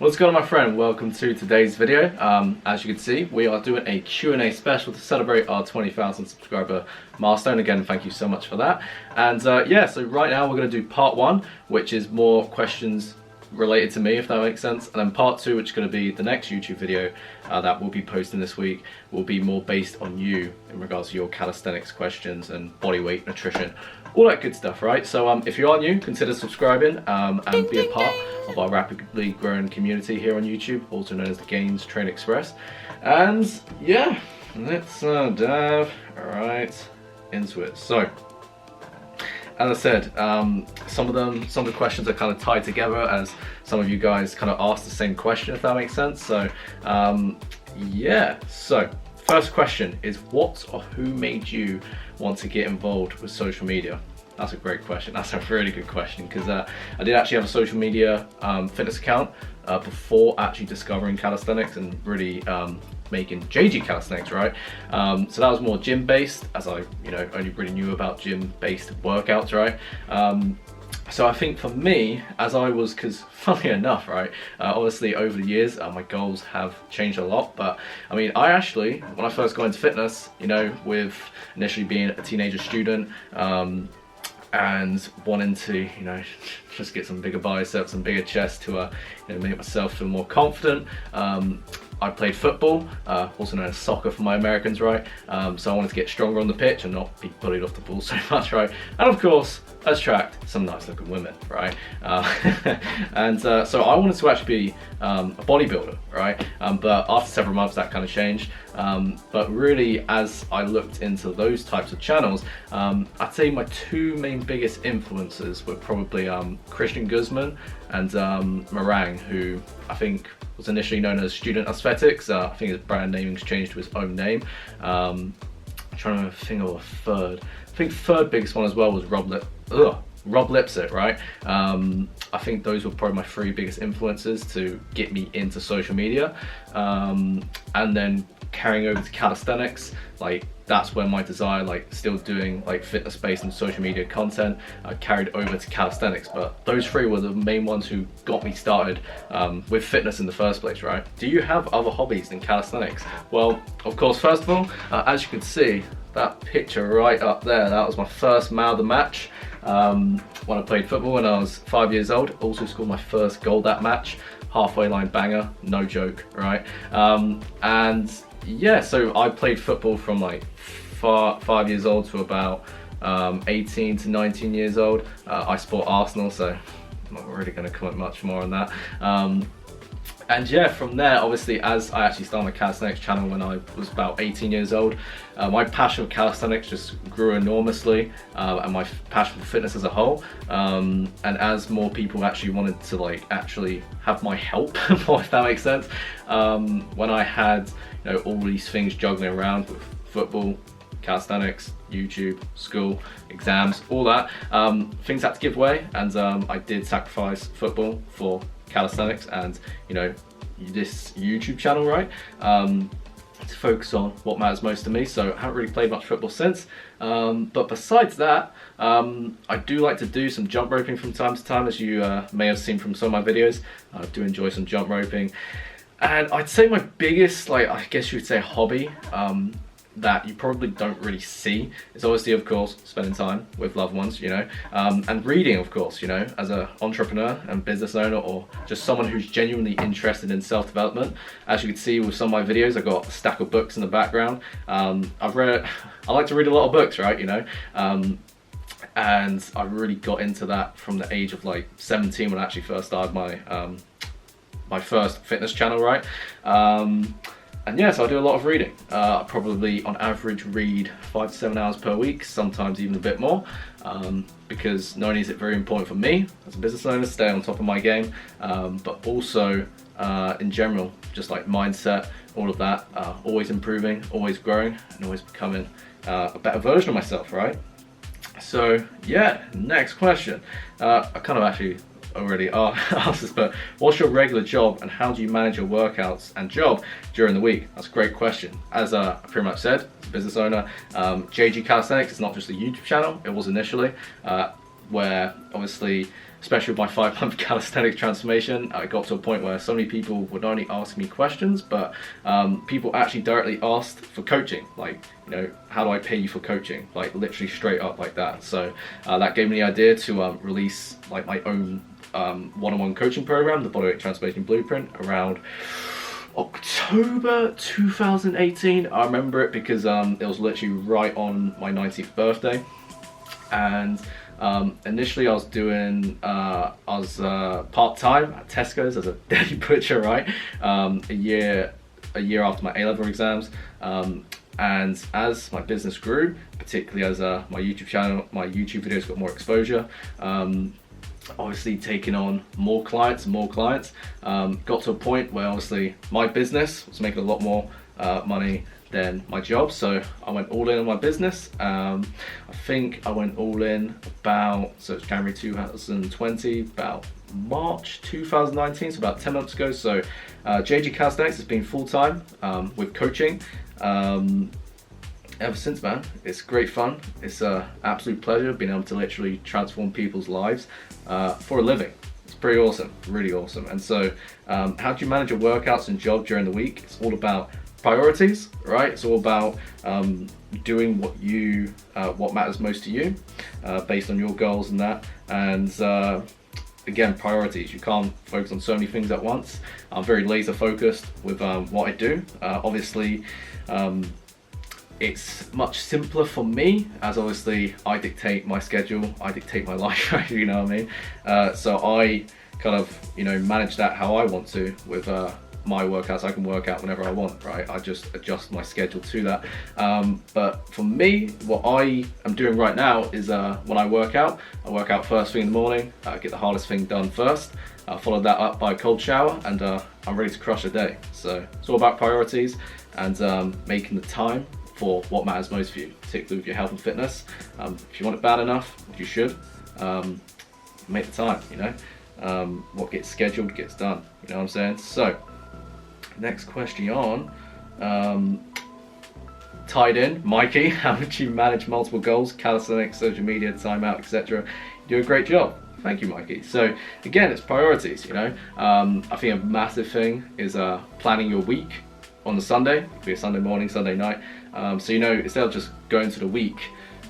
What's going on, my friend? Welcome to today's video. As you can see, we are doing a Q&A special to celebrate our 20,000 subscriber milestone. Again, thank you so much for that. And yeah, so right now we're going to do part one, which is more questions related to me, if that makes sense. And then part two, which is going to be the next YouTube video that we'll be posting this week, will be more based on you in regards to your calisthenics questions and body weight, nutrition, all that good stuff, right? So if you are new, consider subscribing and be a part of our rapidly growing community here on YouTube, also known as the Gains Train Express. And yeah, let's dive right into it. So, as I said, some of the questions are kind of tied together, as some of you guys kind of asked the same question, if that makes sense. So yeah, so first question is, what or who made you want to get involved with social media? That's a great question. That's a really good question, because I did actually have a social media fitness account before actually discovering calisthenics and really making JG Calisthenics, right? So that was more gym based, as I only really knew about gym based workouts, right? So I think for me, as I was, because funny enough, right, obviously over the years my goals have changed a lot, but I mean, I actually, when I first got into fitness, with initially being a teenager student and wanting to just get some bigger biceps and bigger chest to make myself feel more confident, I played football, also known as soccer for my Americans, right? So I wanted to get stronger on the pitch and not be bullied off the ball so much, right? And of course, attract some nice looking women, right? And so I wanted to actually be a bodybuilder, right? But after several months that kind of changed. But really, as I looked into those types of channels, I'd say my two main biggest influences were probably Christian Guzman and Meringue, who I think was initially known as Student Aesthetics. I think his brand naming's changed to his own name. I'm trying to think of a third. I think third biggest one as well was Rob Lipsett, right? I think those were probably my three biggest influences to get me into social media. And then carrying over to calisthenics, that's where my desire, still doing fitness-based and social media content, carried over to calisthenics. But those three were the main ones who got me started with fitness in the first place, right? Do you have other hobbies than calisthenics? Well, of course, first of all, as you can see, that picture right up there, that was my first man of the match when I played football when I was 5 years old. Also scored my first goal that match, halfway line banger, no joke, right? And yeah, so I played football from 5 years old to about 18 to 19 years old. I support Arsenal, so I'm not really going to comment much more on that. And yeah, from there, obviously, as I actually started my calisthenics channel when I was about 18 years old, my passion for calisthenics just grew enormously, and my passion for fitness as a whole. And as more people actually wanted to actually have my help, if that makes sense, when I had all these things juggling around with football, calisthenics, YouTube, school, exams, all that, things had to give way, and I did sacrifice football for calisthenics and this YouTube channel, right, to focus on what matters most to me. So I haven't really played much football since, but besides that, I do like to do some jump roping from time to time, as you may have seen from some of my videos. I do enjoy some jump roping, and I'd say my biggest, I guess you would say, hobby that you probably don't really see is obviously, of course, spending time with loved ones, and reading, of course, as an entrepreneur and business owner, or just someone who's genuinely interested in self-development. As you can see with some of my videos, I've got a stack of books in the background. I like to read a lot of books, right, and I really got into that from the age of 17, when I actually first started my first fitness channel, right? And yes, I do a lot of reading. I probably on average read 5 to 7 hours per week, sometimes even a bit more, because not only is it very important for me as a business owner to stay on top of my game, but also in general, just mindset, all of that, always improving, always growing, and always becoming a better version of myself, right? So yeah, next question. I kind of actually already asked this, but what's your regular job and how do you manage your workouts and job during the week? That's a great question. As I pretty much said, as a business owner, JG Calisthenics is not just a YouTube channel. It was initially. where obviously, especially with my 5-month calisthenics transformation, I got to a point where so many people would not only ask me questions, but people actually directly asked for coaching, like, you know, how do I pay you for coaching? Like literally straight up like that. So that gave me the idea to release like my own one-on-one coaching program, the Bodyweight Transformation Blueprint, around October 2018. I remember it because it was literally right on my 19th birthday. And initially I was doing, part-time at Tesco's as a deli butcher, right? A year after my A-level exams. And as my business grew, particularly as my YouTube channel, my YouTube videos got more exposure, obviously taking on more clients, got to a point where obviously my business was making a lot more money than my job, so I went all in on my business. I think I went all in about, so it's January 2020, about March 2019, so about 10 months ago. So JG Calisthenics has been full-time with coaching ever since, man. It's great fun. It's an absolute pleasure being able to literally transform people's lives for a living. It's pretty awesome, really awesome. And so how do you manage your workouts and job during the week? It's all about priorities, right? It's all about doing what matters most to you based on your goals and that. And again, priorities. You can't focus on so many things at once. I'm very laser focused with what I do. Obviously, it's much simpler for me, as obviously I dictate my schedule, I dictate my life, right? You know what I mean? So I kind of, you know, manage that how I want to with my workouts. I can work out whenever I want, right? I just adjust my schedule to that. But for me, what I am doing right now is when I work out first thing in the morning, get the hardest thing done first, follow that up by a cold shower, and I'm ready to crush a day. So it's all about priorities and making the time for what matters most for you, particularly with your health and fitness. If you want it bad enough, you should make the time, you know. What gets scheduled gets done, you know what I'm saying? So next question on, tied in, Mikey, how would you manage multiple goals, calisthenics, social media, time out, etc.? You do a great job. Thank you, Mikey. So again, it's priorities, you know. I think a massive thing is planning your week on the Sunday. It could be a Sunday morning, Sunday night. So, you know, instead of just going to the week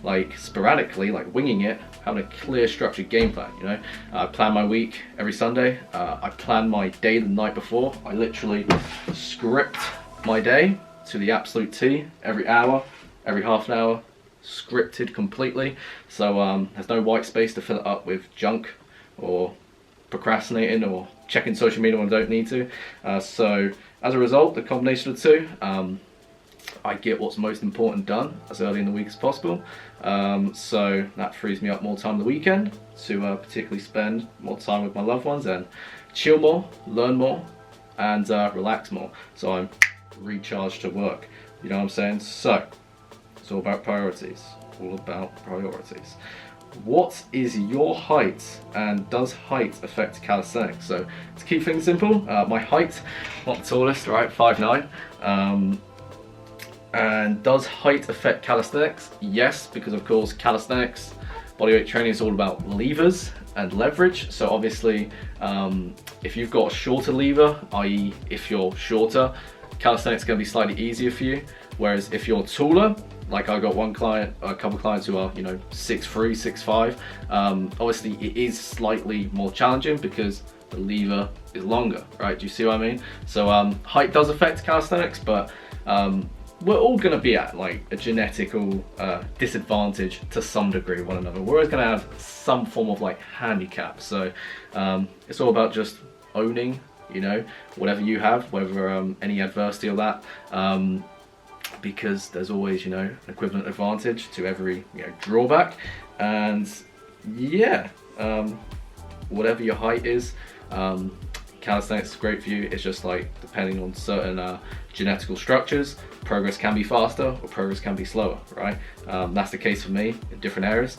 like sporadically, like winging it, having a clear structured game plan, you know. I plan my week every Sunday. I plan my day the night before. I literally script my day to the absolute T, every hour, every half an hour, scripted completely. So there's no white space to fill it up with junk or procrastinating or checking social media when I don't need to. So as a result, the combination of the two, I get what's most important done as early in the week as possible. So that frees me up more time on the weekend to particularly spend more time with my loved ones and chill more, learn more, and relax more. So I'm recharged to work, you know what I'm saying? So it's all about priorities, all about priorities. What is your height, and does height affect calisthenics? So to keep things simple, my height, not the tallest, right, 5'9". And does height affect calisthenics? Yes, because of course calisthenics, bodyweight training is all about levers and leverage. So obviously, if you've got a shorter lever, i.e. if you're shorter, calisthenics is going to be slightly easier for you. Whereas if you're taller, like I got one client, a couple of clients who are, you know, 6'3", 6'5", obviously it is slightly more challenging because the lever is longer, right? Do you see what I mean? So height does affect calisthenics, but we're all going to be at like a genetical disadvantage to some degree one another. We're always going to have some form of like handicap. So it's all about just owning, you know, whatever you have, whether any adversity or that, because there's always, you know, an equivalent advantage to every, you know, drawback. And yeah, whatever your height is, calisthenics is great for you. It's just like depending on certain genetical structures, progress can be faster or progress can be slower, right? That's the case for me in different areas,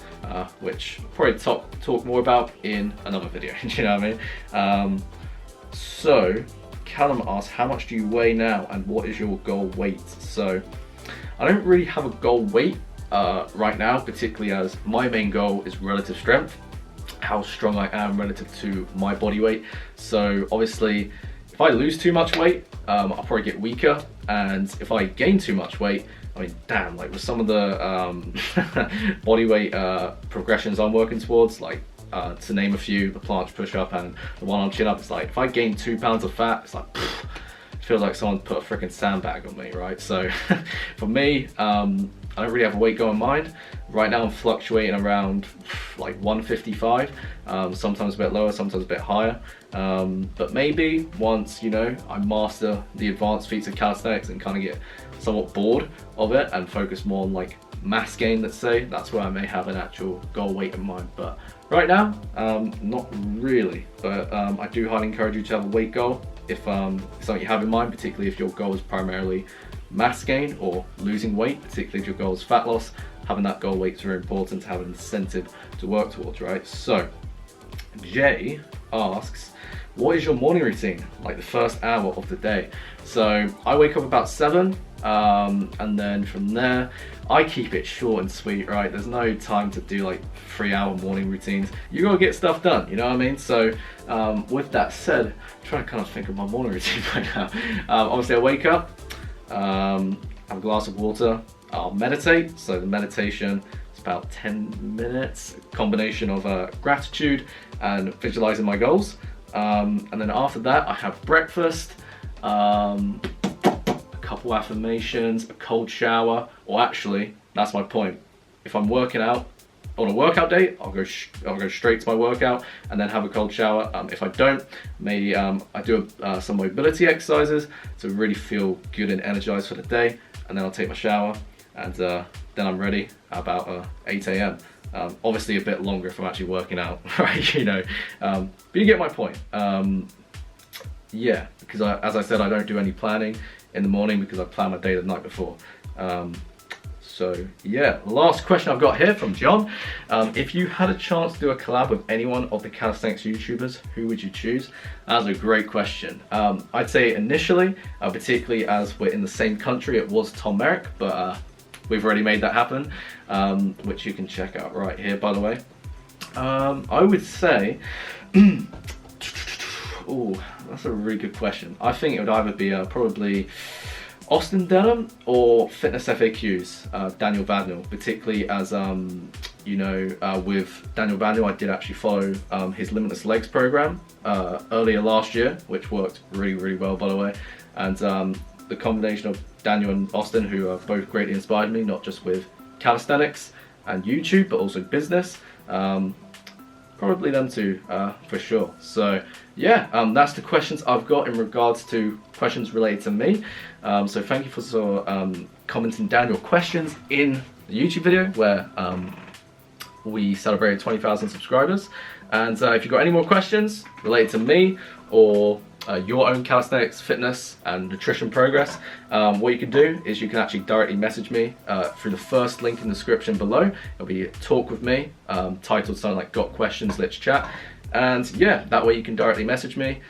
which I'll probably talk more about in another video. Do you know what I mean? So Callum asks, how much do you weigh now and what is your goal weight? So I don't really have a goal weight right now, particularly as my main goal is relative strength, how strong I am relative to my body weight. So obviously, if I lose too much weight, I'll probably get weaker, and if I gain too much weight, I mean, damn, like with some of the body weight progressions I'm working towards, like to name a few, the planche push-up and the one-arm chin-up, it's like if I gain 2 pounds of fat, it's like pff, it feels like someone put a freaking sandbag on me, right? So for me, I don't really have a weight goal in mind. Right now I'm fluctuating around like 155, sometimes a bit lower, sometimes a bit higher. But maybe once, you know, I master the advanced feats of calisthenics and kind of get somewhat bored of it and focus more on like mass gain, let's say, that's where I may have an actual goal weight in mind. But right now, not really. But I do highly encourage you to have a weight goal if something you have in mind, particularly if your goal is primarily mass gain or losing weight, particularly if your goal is fat loss. Having that goal weight is very important to have an incentive to work towards, right? So Jay asks, what is your morning routine, like the first hour of the day? So I wake up about 7, and then from there I keep it short and sweet, right? There's no time to do like 3-hour morning routines. You gotta get stuff done, you know what I mean? So with that said, I'm trying to kind of think of my morning routine right now. Obviously I wake up, have a glass of water, I'll meditate. So the meditation is about 10 minutes, a combination of gratitude and visualizing my goals. And then after that I have breakfast, a couple affirmations, a cold shower, or actually, that's my point. If I'm working out on a workout day, I'll go straight to my workout and then have a cold shower. If I don't, maybe I do some mobility exercises to really feel good and energized for the day, and then I'll take my shower, and then I'm ready about 8 a.m. Obviously a bit longer if I'm actually working out, right? You know, but you get my point. Yeah, because as I said, I don't do any planning in the morning because I plan my day the night before. So yeah, last question I've got here from John. If you had a chance to do a collab with anyone of the Calisthenics YouTubers, who would you choose? That's a great question. I'd say initially, particularly as we're in the same country, it was Tom Merrick, but we've already made that happen, which you can check out right here, by the way. I would say, oh, that's a really good question. I think it would either be probably Austin Denham or Fitness FAQs, Daniel Vadnil, particularly as, you know, with Daniel Vadnil, I did actually follow his Limitless Legs program earlier last year, which worked really, really well, by the way. And the combination of Daniel and Austin, who have both greatly inspired me, not just with calisthenics and YouTube, but also business. Probably them two, for sure. So yeah, that's the questions I've got in regards to questions related to me. So thank you for commenting down your questions in the YouTube video where we celebrated 20,000 subscribers. And if you've got any more questions related to me or your own calisthenics, fitness and nutrition progress, what you can do is you can actually directly message me through the first link in the description below. It'll be a talk with me, titled something like "Got Questions, Let's Chat." And yeah, that way you can directly message me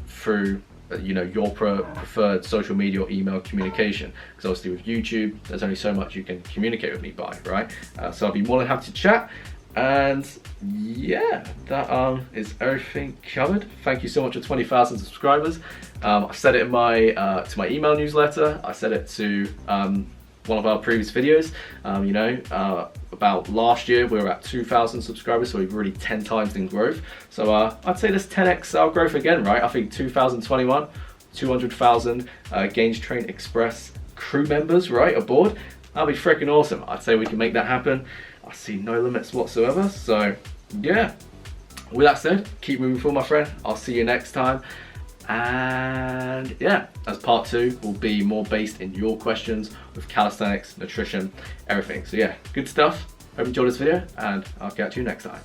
through you know, your preferred social media or email communication, because obviously with YouTube there's only so much you can communicate with me by, right? So I'll be more than happy to chat. And yeah, that is everything covered. Thank you so much for 20,000 subscribers. I said it in my to my email newsletter. I said it to one of our previous videos. You know, about last year we were at 2,000 subscribers, so we've really 10 times in growth. So I'd say this 10x our growth again, right? I think 2021, 200,000 Gains Train Express crew members, right, aboard. That'll be freaking awesome. I'd say we can make that happen. I see no limits whatsoever. So yeah, with that said, keep moving forward, my friend. I'll see you next time. And yeah, as part 2 will be more based in your questions with calisthenics, nutrition, everything. So yeah, good stuff. Hope you enjoyed this video, and I'll catch you next time.